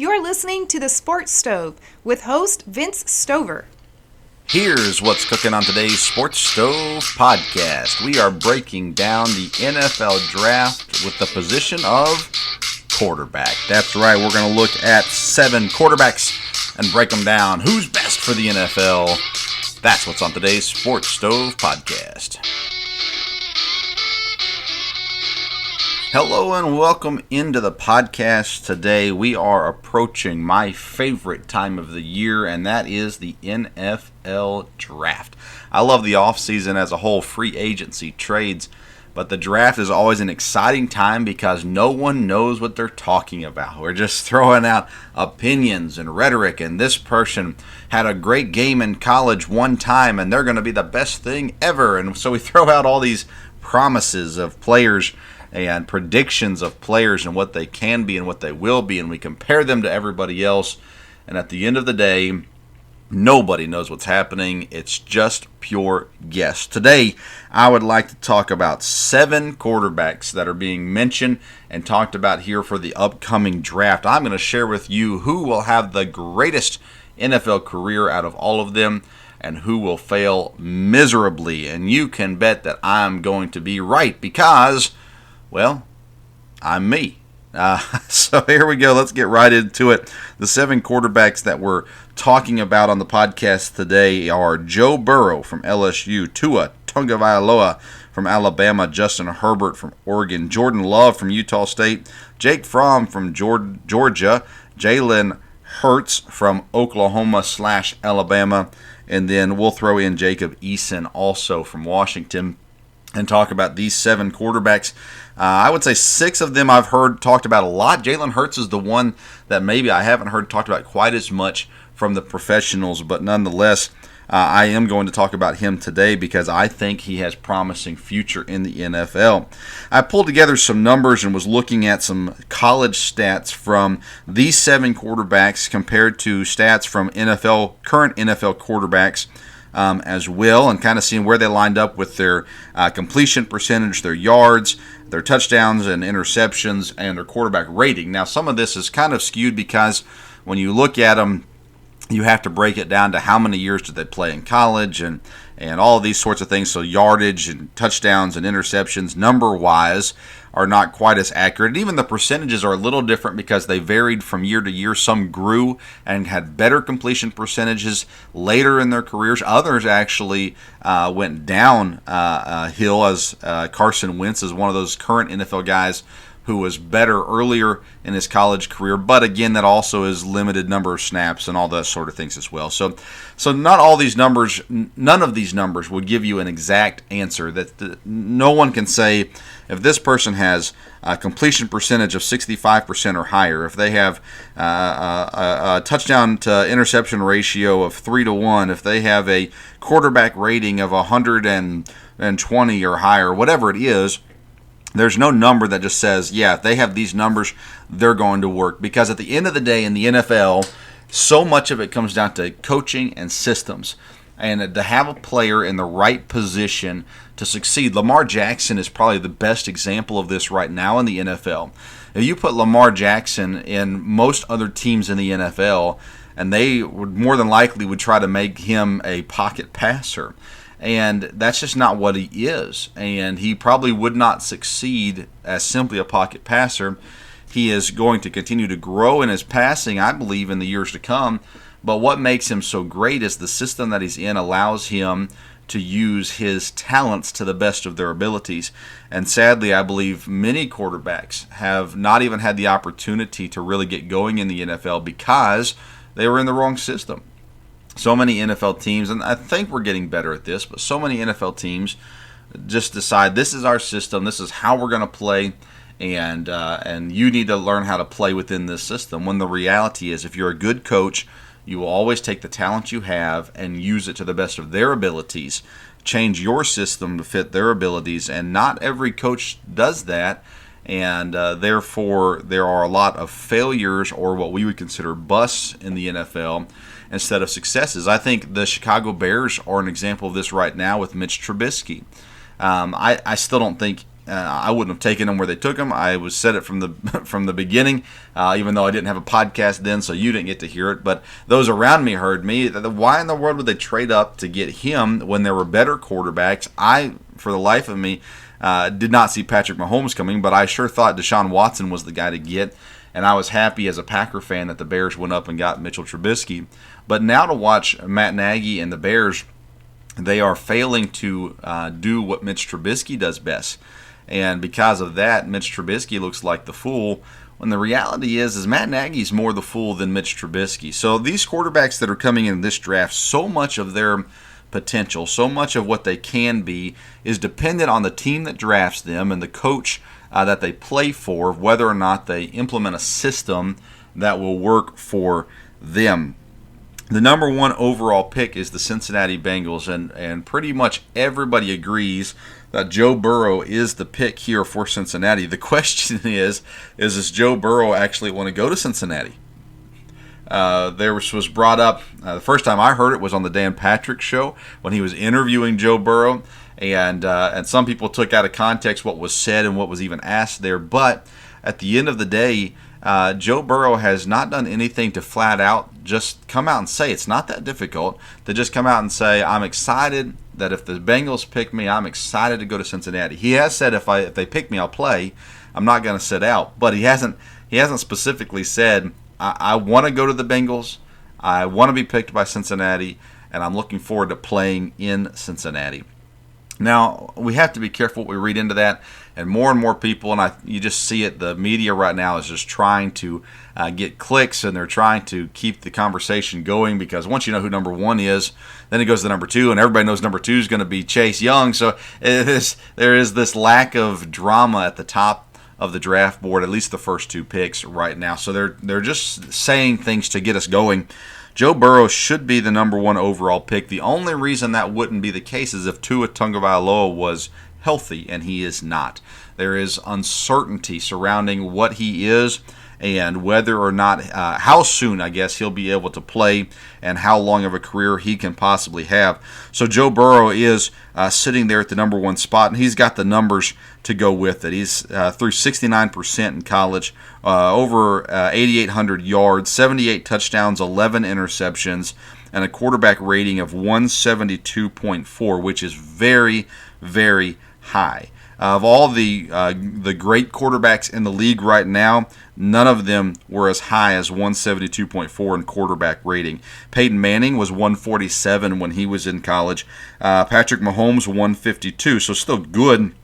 You're listening to The Sports Stove with host Vince Stover. Here's what's cooking on today's Sports Stove podcast. We are breaking down the NFL draft with the position of quarterback. That's right, we're going to look at 7 quarterbacks and break them down. Who's best for the NFL? That's what's on today's Sports Stove podcast. Hello and welcome into the podcast. Today we are approaching my favorite time of the year, and that is the NFL draft. I love the offseason as a whole, free agency, trades, but the draft is always an exciting time because no one knows what they're talking about. We're just throwing out opinions and rhetoric, and this person had a great game in college one time and they're going to be the best thing ever. And so we throw out all these promises of players and predictions of players and what they can be and what they will be, and we compare them to everybody else, and at the end of the day, nobody knows what's happening. It's just pure guess. Today, I would like to talk about 7 quarterbacks that are being mentioned and talked about here for the upcoming draft. I'm going to share with you who will have the greatest NFL career out of all of them and who will fail miserably, and you can bet that I'm going to be right because, well, I'm me. So here we go. Let's get right into it. The 7 quarterbacks that we're talking about on the podcast today are Joe Burrow from LSU, Tua Tagovailoa from Alabama, Justin Herbert from Oregon, Jordan Love from Utah State, Jake Fromm from Georgia, Jalen Hurts from Oklahoma/Alabama, and then we'll throw in Jacob Eason also from Washington and talk about these 7 quarterbacks. I would say 6 of them I've heard talked about a lot. Jalen Hurts is the one that maybe I haven't heard talked about quite as much from the professionals, but nonetheless, I am going to talk about him today because I think he has promising future in the NFL. I pulled together some numbers and was looking at some college stats from these 7 quarterbacks compared to stats from current NFL quarterbacks as well, and kind of seeing where they lined up with their completion percentage, their yards, their touchdowns and interceptions, and their quarterback rating. Now, some of this is kind of skewed because when you look at them, you have to break it down to how many years did they play in college and all of these sorts of things. So yardage and touchdowns and interceptions, number-wise, are not quite as accurate. Even the percentages are a little different because they varied from year to year. Some grew and had better completion percentages later in their careers. Others actually went down hill, as Carson Wentz is one of those current NFL guys who was better earlier in his college career, but again, that also is limited number of snaps and all those sort of things as well. So not all these numbers, none of these numbers would give you an exact answer. That no one can say if this person has a completion percentage of 65% or higher, if they have a touchdown to interception ratio of 3-1, if they have a quarterback rating of 120 or higher, whatever it is. There's no number that just says, yeah, if they have these numbers, they're going to work. Because at the end of the day in the NFL, so much of it comes down to coaching and systems. And to have a player in the right position to succeed. Lamar Jackson is probably the best example of this right now in the NFL. If you put Lamar Jackson in most other teams in the NFL, and they would more than likely would try to make him a pocket passer. And that's just not what he is. And he probably would not succeed as simply a pocket passer. He is going to continue to grow in his passing, I believe, in the years to come. But what makes him so great is the system that he's in allows him to use his talents to the best of their abilities. And sadly, I believe many quarterbacks have not even had the opportunity to really get going in the NFL because they were in the wrong system. So many NFL teams, and I think we're getting better at this, but so many NFL teams just decide this is our system, this is how we're going to play, and you need to learn how to play within this system. When the reality is, if you're a good coach, you will always take the talent you have and use it to the best of their abilities. Change your system to fit their abilities, and not every coach does that. And therefore, there are a lot of failures or what we would consider busts in the NFL instead of successes. I think the Chicago Bears are an example of this right now with Mitch Trubisky. I still don't think I wouldn't have taken them where they took them. I was said it from the from the beginning, even though I didn't have a podcast then, so you didn't get to hear it. But those around me heard me. Why in the world would they trade up to get him when there were better quarterbacks? I, for the life of me, did not see Patrick Mahomes coming, but I sure thought Deshaun Watson was the guy to get. And I was happy as a Packer fan that the Bears went up and got Mitchell Trubisky. But now to watch Matt Nagy and the Bears, they are failing to do what Mitch Trubisky does best. And because of that, Mitch Trubisky looks like the fool, when the reality is Matt Nagy's more the fool than Mitch Trubisky. So these quarterbacks that are coming in this draft, so much of their potential, so much of what they can be is dependent on the team that drafts them and the coach that they play for, whether or not they implement a system that will work for them. The number one overall pick is the Cincinnati Bengals, and pretty much everybody agrees that Joe Burrow is the pick here for Cincinnati. The question is does Joe Burrow actually want to go to Cincinnati? There was brought up, the first time I heard it was on the Dan Patrick Show when he was interviewing Joe Burrow, and some people took out of context what was said and what was even asked there. But at the end of the day, Joe Burrow has not done anything to flat out just come out and say. It's not that difficult to just come out and say, I'm excited that if the Bengals pick me, I'm excited to go to Cincinnati. He has said if they pick me, I'll play. I'm not going to sit out. But he hasn't specifically said, I want to go to the Bengals. I want to be picked by Cincinnati, and I'm looking forward to playing in Cincinnati. Now, we have to be careful what we read into that, and more people, and you just see it, the media right now is just trying to get clicks, and they're trying to keep the conversation going, because once you know who number one is, then it goes to number two, and everybody knows number two is going to be Chase Young, so there is this lack of drama at the top of the draft board, at least the first two picks right now. So they're just saying things to get us going. Joe Burrow should be the number one overall pick. The only reason that wouldn't be the case is if Tua Tagovailoa was healthy, and he is not. There is uncertainty surrounding what he is and whether or not, how soon, I guess, he'll be able to play and how long of a career he can possibly have. So Joe Burrow is sitting there at the number one spot, and he's got the numbers to go with it. He's through 69% in college, over 8,800 yards, 78 touchdowns, 11 interceptions, and a quarterback rating of 172.4, which is very, very high. Of all the great quarterbacks in the league right now, none of them were as high as 172.4 in quarterback rating. Peyton Manning was 147 when he was in college. Patrick Mahomes 152, so still good,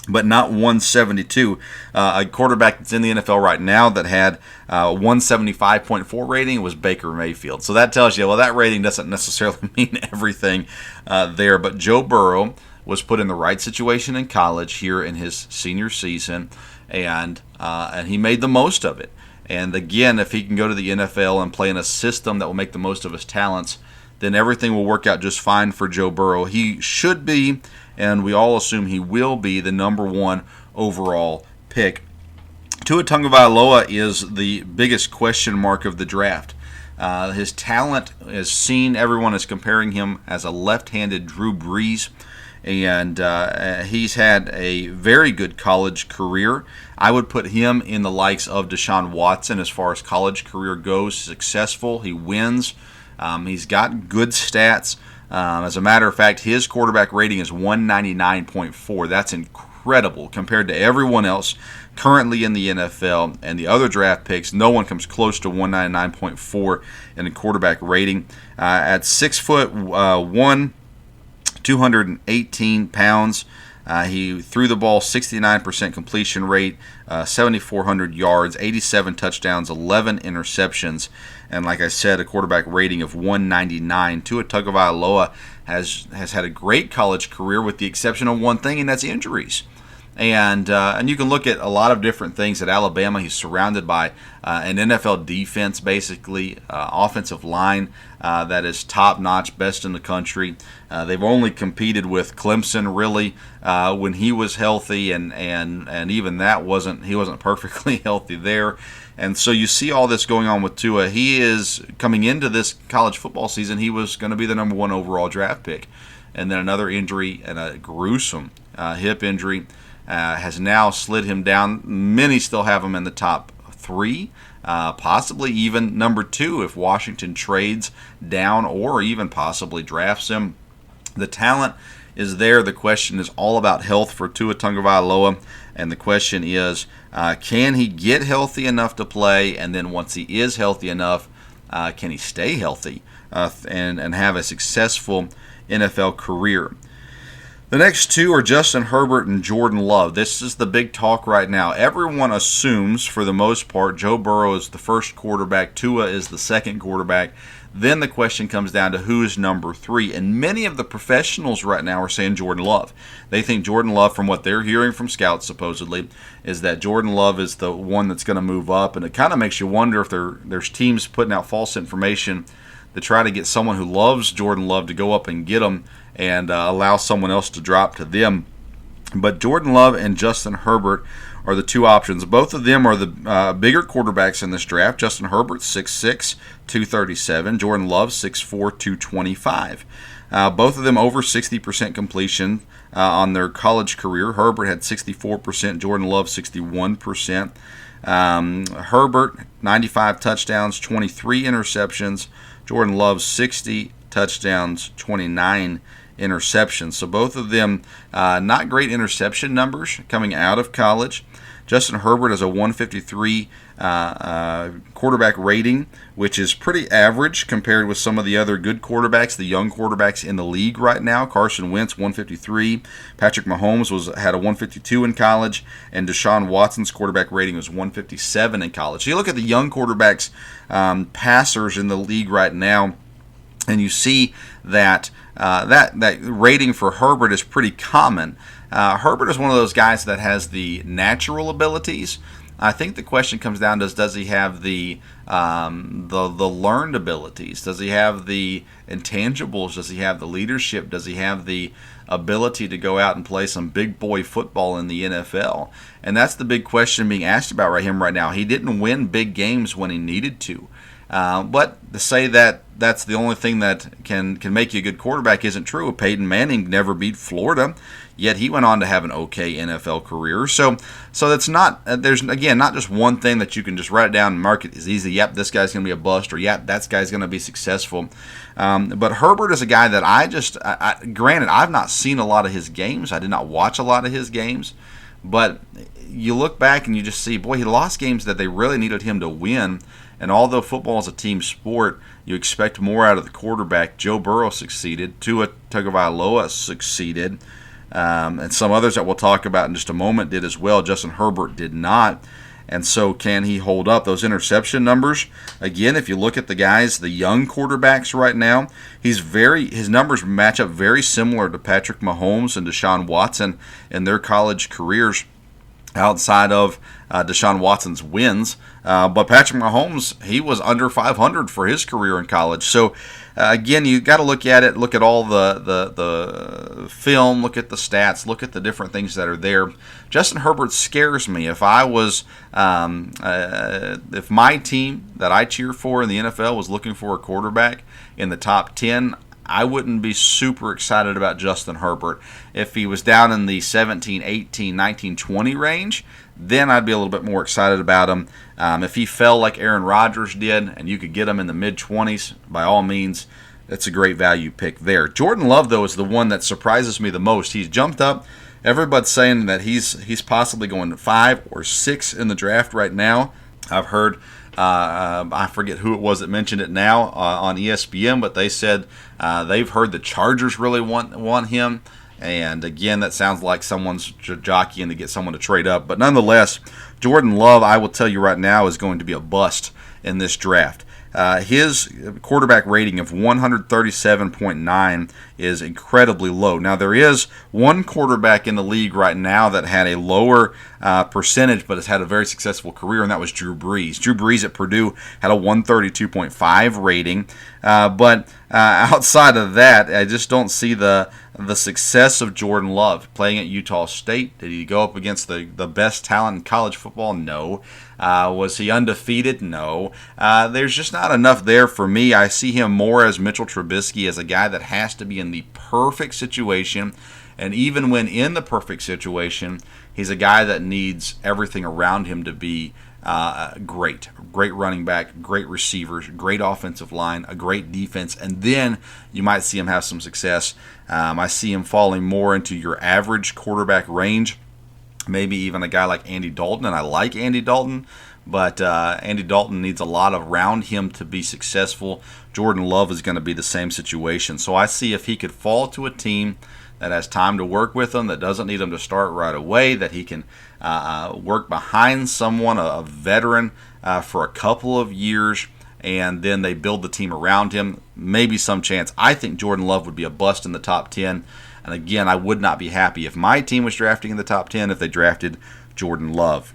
but not 172. A quarterback that's in the NFL right now that had 175.4 rating was Baker Mayfield. So that tells you, well, that rating doesn't necessarily mean everything there. But Joe Burrow was put in the right situation in college here in his senior season, and he made the most of it. And again, if he can go to the NFL and play in a system that will make the most of his talents, then everything will work out just fine for Joe Burrow. He should be, and we all assume he will be, the number one overall pick. Tua Tagovailoa is the biggest question mark of the draft. His talent is seen. Everyone is comparing him as a left-handed Drew Brees. And he's had a very good college career. I would put him in the likes of Deshaun Watson as far as college career goes. Successful, he wins. He's got good stats. As a matter of fact, his quarterback rating is 199.4. That's incredible compared to everyone else currently in the NFL and the other draft picks. No one comes close to 199.4 in a quarterback rating. At 6'1", 218 pounds. He threw the ball 69% completion rate, 7,400 yards, 87 touchdowns, 11 interceptions, and like I said, a quarterback rating of 199. Tua Tagovailoa has had a great college career with the exception of one thing, and that's injuries. And you can look at a lot of different things at Alabama. He's surrounded by an NFL defense, basically, offensive line that is top-notch, best in the country. They've only competed with Clemson, really, when he was healthy, and even that he wasn't perfectly healthy there. And so you see all this going on with Tua. He is coming into this college football season. He was going to be the number one overall draft pick, and then another injury and a gruesome hip injury. has now slid him down. Many still have him in the top 3. Possibly even number 2 if Washington trades down or even possibly drafts him. The talent is there. The question is all about health for Tua Tagovailoa, and the question is, can he get healthy enough to play? And then once he is healthy enough, can he stay healthy and have a successful NFL career? The next 2 are Justin Herbert and Jordan Love. This is the big talk right now. Everyone assumes, for the most part, Joe Burrow is the first quarterback, Tua is the second quarterback. Then the question comes down to who is number 3. And many of the professionals right now are saying Jordan Love. They think Jordan Love, from what they're hearing from scouts supposedly, is that Jordan Love is the one that's going to move up. And it kind of makes you wonder if there's teams putting out false information to try to get someone who loves Jordan Love to go up and get him and allow someone else to drop to them. But Jordan Love and Justin Herbert are the 2 options. Both of them are the bigger quarterbacks in this draft. Justin Herbert, 6'6", 237. Jordan Love, 6'4", 225. Both of them over 60% completion on their college career. Herbert had 64%, Jordan Love 61%. Herbert, 95 touchdowns, 23 interceptions. Jordan Love, 60 touchdowns, 29 interceptions. So both of them not great interception numbers coming out of college. Justin Herbert has a 153 quarterback rating, which is pretty average compared with some of the other good quarterbacks, the young quarterbacks in the league right now. Carson Wentz, 153. Patrick Mahomes had a 152 in college, and Deshaun Watson's quarterback rating was 157 in college. So you look at the young quarterbacks, passers in the league right now, and you see that that rating for Herbert is pretty common. Herbert is one of those guys that has the natural abilities. I think the question comes down to does he have the learned abilities? Does he have the intangibles? Does he have the leadership? Does he have the ability to go out and play some big boy football in the NFL? And that's the big question being asked about him right now. He didn't win big games when he needed to. But to say that that's the only thing that can make you a good quarterback isn't true. Peyton Manning never beat Florida, yet he went on to have an okay NFL career. So that's not there's again not just one thing that you can just write down and mark it as easy. Yep, this guy's going to be a bust, or yep, that guy's going to be successful. But Herbert is a guy that granted I've not seen a lot of his games. I did not watch a lot of his games, but you look back and you just see, boy, he lost games that they really needed him to win. And although football is a team sport, you expect more out of the quarterback. Joe Burrow succeeded. Tua Tagovailoa succeeded. And some others that we'll talk about in just a moment did as well. Justin Herbert did not. And so can he hold up those interception numbers? Again, if you look at the guys, the young quarterbacks right now, his numbers match up very similar to Patrick Mahomes and Deshaun Watson in their college careers, outside of Deshaun Watson's wins. But Patrick Mahomes, he was under 500 for his career in college. So, again, you got to look at it, look at all the film, look at the stats, look at the different things that are there. Justin Herbert scares me. If I was, if my team that I cheer for in the NFL was looking for a quarterback in the top 10, I wouldn't be super excited about Justin Herbert. If he was down in the 17, 18, 19, 20 range, then I'd be a little bit more excited about him. If he fell like Aaron Rodgers did and you could get him in the mid-20s, by all means, that's a great value pick there. Jordan Love, though, is the one that surprises me the most. He's jumped up. Everybody's saying that he's possibly going to 5 or 6 in the draft right now. I've heard I forget who it was that mentioned it now on ESPN, but they said they've heard the Chargers really want him. And again, that sounds like someone's jockeying to get someone to trade up. But nonetheless, Jordan Love, I will tell you right now, is going to be a bust in this draft. His quarterback rating of 137.9 is incredibly low. Now, there is one quarterback in the league right now that had a lower percentage but has had a very successful career, and that was Drew Brees. Drew Brees at Purdue had a 132.5 rating. But outside of that, I just don't see the success of Jordan Love playing at Utah State. Did he go up against the best talent in college football? No. Was he undefeated? No. There's just not enough there for me. I see him more as Mitchell Trubisky, as a guy that has to be in the perfect situation. And even when in the perfect situation, He's a guy that needs everything around him to be great. Great running back, great receivers, great offensive line, a great defense, and then you might see him have some success. I see him falling more into your average quarterback range, maybe even a guy like Andy Dalton, and I like Andy Dalton, but Andy Dalton needs a lot around him to be successful. Jordan Love is going to be the same situation. So I see if he could fall to a team that has time to work with him, that doesn't need him to start right away, that he can work behind someone, a veteran, for a couple of years, and then they build the team around him. Maybe some chance. I think Jordan Love would be a bust in the top 10. And again, I would not be happy if my team was drafting in the top 10 if they drafted Jordan Love.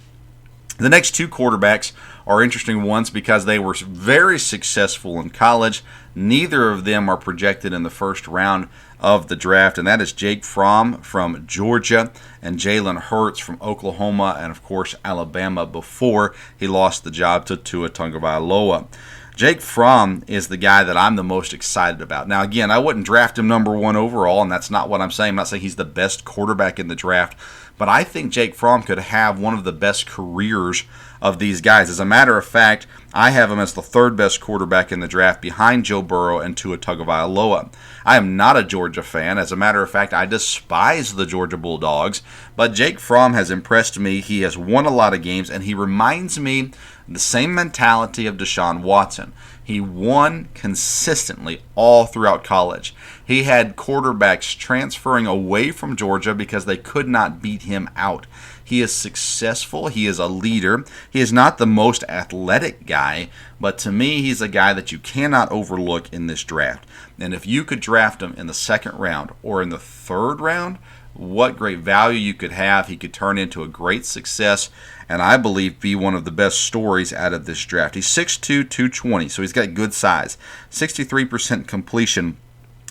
The next two quarterbacks are interesting ones because they were very successful in college. Neither of them are projected in the first round of the draft, and that is Jake Fromm from Georgia and Jalen Hurts from Oklahoma and, of course, Alabama before he lost the job to Tua Tagovailoa. Jake Fromm is the guy that I'm the most excited about. Now, again, I wouldn't draft him number one overall, and that's not what I'm saying. I'm not saying he's the best quarterback in the draft, but I think Jake Fromm could have one of the best careers of these guys. As a matter of fact, I have him as the third best quarterback in the draft behind Joe Burrow and Tua Tagovailoa. I am not a Georgia fan. As a matter of fact, I despise the Georgia Bulldogs, but Jake Fromm has impressed me. He has won a lot of games, and he reminds me the same mentality of Deshaun Watson. He won consistently all throughout college. He had quarterbacks transferring away from Georgia because they could not beat him out. He is successful. He is a leader. He is not the most athletic guy, but to me, he's a guy that you cannot overlook in this draft. And if you could draft him in the second round or in the third round, what great value you could have. He could turn into a great success, and I believe be one of the best stories out of this draft. He's 6'2", 220, so he's got good size. 63% completion,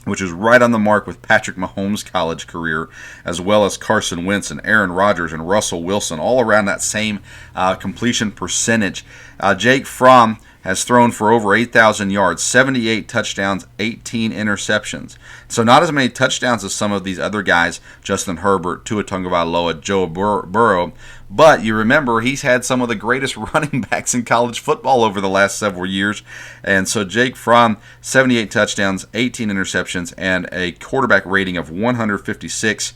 which is right on the mark with Patrick Mahomes' college career, as well as Carson Wentz and Aaron Rodgers and Russell Wilson, all around that same completion percentage. Jake Fromm has thrown for over 8,000 yards, 78 touchdowns, 18 interceptions. So not as many touchdowns as some of these other guys, Justin Herbert, Tua Tagovailoa, Joe Burrow. But you remember, he's had some of the greatest running backs in college football over the last several years. And so Jake Fromm, 78 touchdowns, 18 interceptions, and a quarterback rating of 156,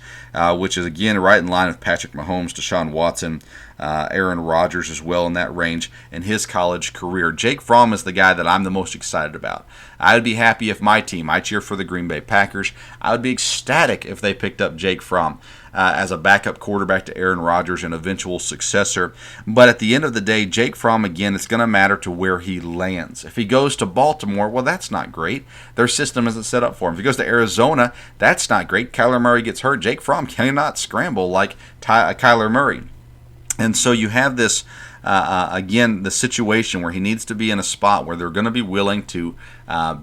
which is, again, right in line with Patrick Mahomes, Deshaun Watson, Aaron Rodgers as well in that range in his college career. Jake Fromm is the guy that I'm the most excited about. I would be happy if my team, I cheer for the Green Bay Packers, I would be ecstatic if they picked up Jake Fromm as a backup quarterback to Aaron Rodgers and eventual successor. But at the end of the day, Jake Fromm, again, it's going to matter to where he lands. If he goes to Baltimore, well, that's not great. Their system isn't set up for him. If he goes to Arizona, that's not great. Kyler Murray gets hurt. Jake Fromm cannot scramble like Kyler Murray. And so you have this, again, the situation where he needs to be in a spot where they're going to be willing to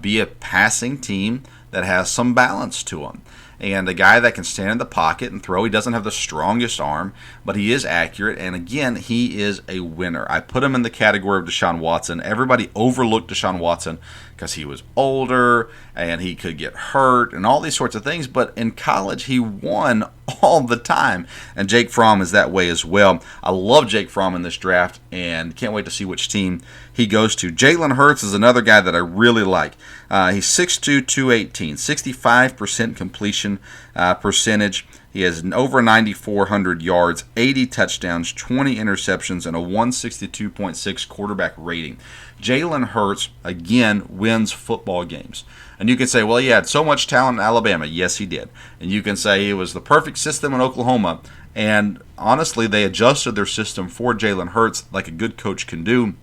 be a passing team that has some balance to him. And a guy that can stand in the pocket and throw. He doesn't have the strongest arm, but he is accurate. And again, he is a winner. I put him in the category of Deshaun Watson. Everybody overlooked Deshaun Watson because he was older and he could get hurt and all these sorts of things. But in college, he won all the time. And Jake Fromm is that way as well. I love Jake Fromm in this draft and can't wait to see which team he goes to. Jalen Hurts is another guy that I really like. He's 6'2", 218, 65% completion percentage. He has over 9,400 yards, 80 touchdowns, 20 interceptions, and a 162.6 quarterback rating. Jalen Hurts, again, wins football games. And you can say, well, he had so much talent in Alabama. Yes, he did. And you can say it was the perfect system in Oklahoma. And honestly, they adjusted their system for Jalen Hurts like a good coach can do.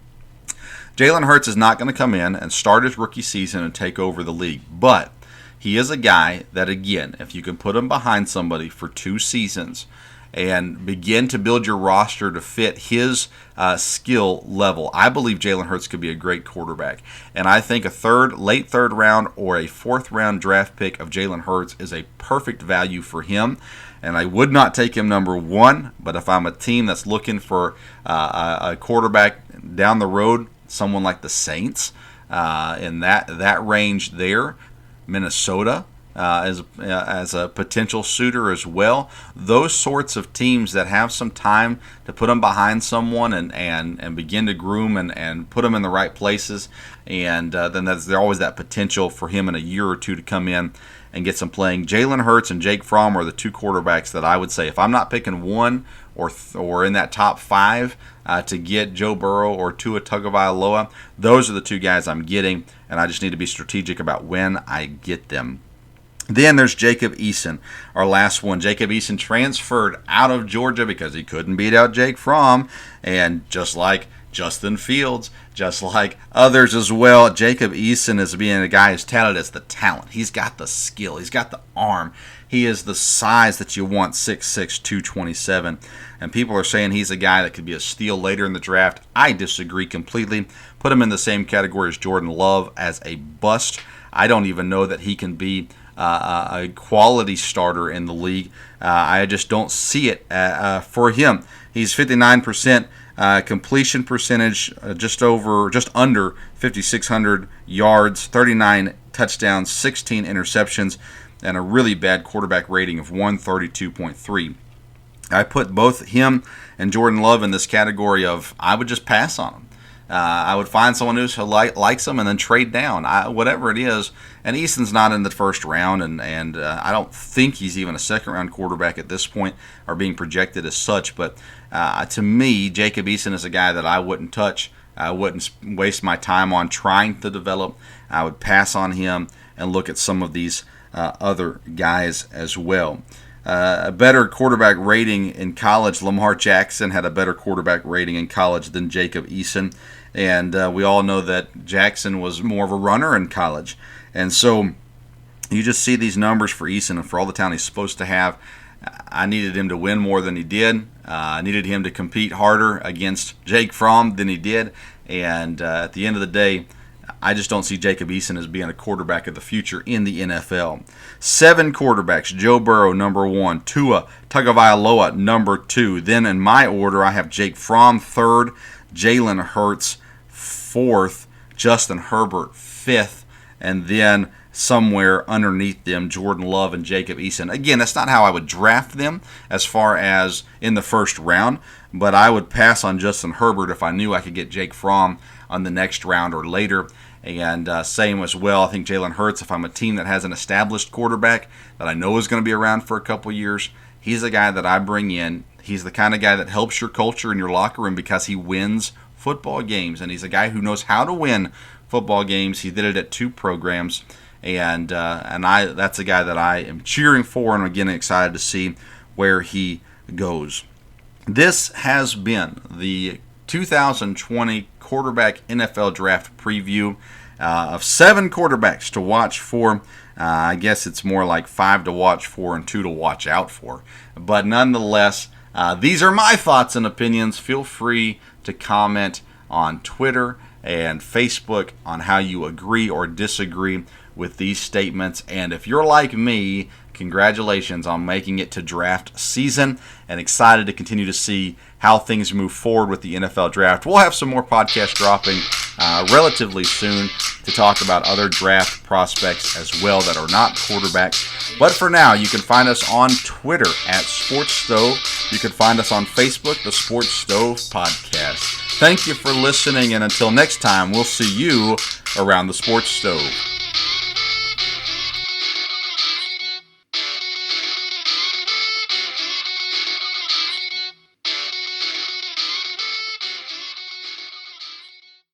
Jalen Hurts is not going to come in and start his rookie season and take over the league. But he is a guy that, again, if you can put him behind somebody for 2 seasons and begin to build your roster to fit his skill level, I believe Jalen Hurts could be a great quarterback. And I think a late third round or a fourth round draft pick of Jalen Hurts is a perfect value for him. And I would not take him number 1, but if I'm a team that's looking for a quarterback down the road, someone like the Saints in that range there, Minnesota, as a potential suitor as well. Those sorts of teams that have some time to put him behind someone and begin to groom and put him in the right places, and then there's always that potential for him in a year or two to come in and get some playing. Jalen Hurts and Jake Fromm are the two quarterbacks that I would say, if I'm not picking one or in that top five to get Joe Burrow or Tua Tagovailoa, those are the two guys I'm getting, and I just need to be strategic about when I get them. Then there's Jacob Eason, our last one. Jacob Eason transferred out of Georgia because he couldn't beat out Jake Fromm, and just like Justin Fields, just like others as well, Jacob Eason is being a guy who's touted as the talent. He's got the skill. He's got the arm. He is the size that you want, 6'6", 227. And people are saying he's a guy that could be a steal later in the draft. I disagree completely. Put him in the same category as Jordan Love as a bust. I don't even know that he can be a quality starter in the league. I just don't see it for him. He's 59% completion percentage, just under 5,600 yards, 39 touchdowns, 16 interceptions, and a really bad quarterback rating of 132.3. I put both him and Jordan Love in this category of I would just pass on him. I would find someone who likes him and then trade down, whatever it is. And Eason's not in the first round, and I don't think he's even a second-round quarterback at this point, or being projected as such. But to me, Jacob Eason is a guy that I wouldn't touch. I wouldn't waste my time on trying to develop. I would pass on him and look at some of these other guys as well. A better quarterback rating in college, Lamar Jackson had a better quarterback rating in college than Jacob Eason. And we all know that Jackson was more of a runner in college. And so you just see these numbers for Eason and for all the talent he's supposed to have. I needed him to win more than he did. I needed him to compete harder against Jake Fromm than he did. And at the end of the day, I just don't see Jacob Eason as being a quarterback of the future in the NFL. 7 quarterbacks: Joe Burrow, number 1. Tua Tagovailoa, number 2. Then in my order, I have Jake Fromm, 3rd. Jalen Hurts, 4th. Justin Herbert, 5th. And then somewhere underneath them, Jordan Love and Jacob Eason. Again, that's not how I would draft them as far as in the first round, but I would pass on Justin Herbert if I knew I could get Jake Fromm on the next round or later. And same as well, I think Jalen Hurts, if I'm a team that has an established quarterback that I know is going to be around for a couple years, he's a guy that I bring in. He's the kind of guy that helps your culture in your locker room because he wins football games, and he's a guy who knows how to win football games. He did it at 2 programs, and that's a guy that I am cheering for, and again excited to see where he goes. This has been the 2020 quarterback NFL draft preview of 7 quarterbacks to watch for. I guess it's more like 5 to watch for and 2 to watch out for. But nonetheless, these are my thoughts and opinions. Feel free to comment on Twitter and Facebook on how you agree or disagree with these statements. And if you're like me, congratulations on making it to draft season, and excited to continue to see how things move forward with the NFL draft. We'll have some more podcasts dropping relatively soon to talk about other draft prospects as well that are not quarterbacks. But for now, you can find us on Twitter at Sports Stove. You can find us on Facebook, the Sports Stove Podcast. Thank you for listening, and until next time, we'll see you around the Sports Stove.